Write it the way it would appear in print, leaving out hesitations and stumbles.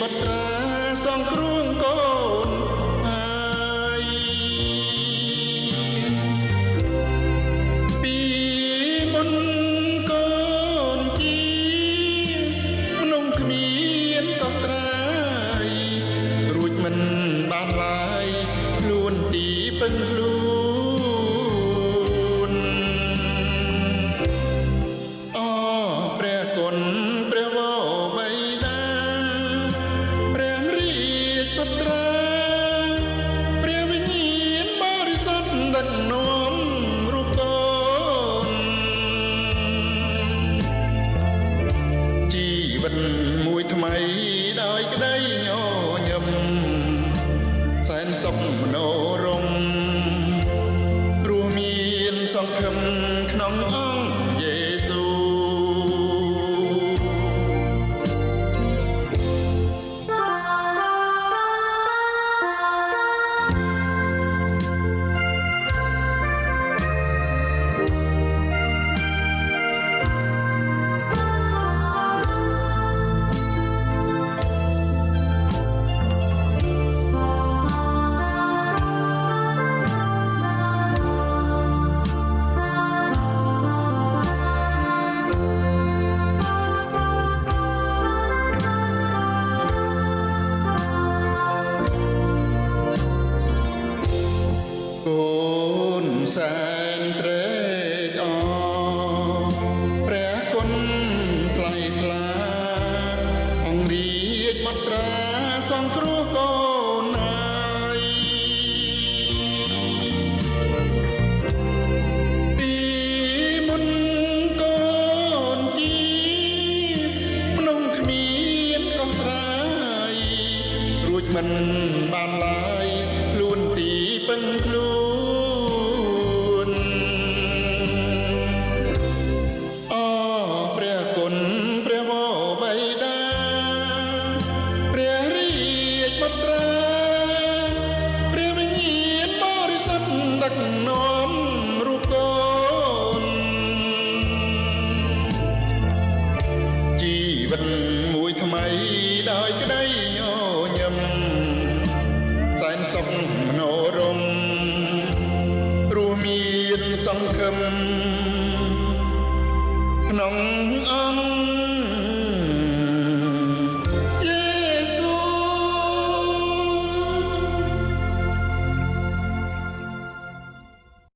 តត្រាសងគ្រួងកូនហើយពីមុនកូនជីក្នុងគ្មានតត្រាយរួចមិនបានឡើយខ្លួនទីពឹងខ្លួនអព្រះគុណព្រះវរបិតាព្រះរាជពុត្រាព្រះវិញ្ញាណបរិសុទ្ធដឹកនាំរូបកូនជីវិតមួយថ្មីដោយក្តីញញឹមសែនសុខមនោរម្យព្រោះមានសង្ឃឹមក្នុងអង្គយេស៊ូកូនសែនត្រេកអរព្រះគុណថ្លៃថ្លាអង្គរាជបុត្រាសង្គ្រោះកូនហើយពីមុនកូនជីក្នុងគ្មានកោះត្រាយរួចមិនបានឡើយខ្លួនទីពឹងខ្លួនអព្រះគុណព្រះវរបិតាព្រះរាជបុត្រាព្រះវិញ្ញាណបរិសុទ្ធដឹកនាំរូបកូនជីវិតមួយថ្មីដោយក្តីញញឹមសែនសុខមនោរម្យព្រោះមានសង្ឃឹមក្នុងអង្គ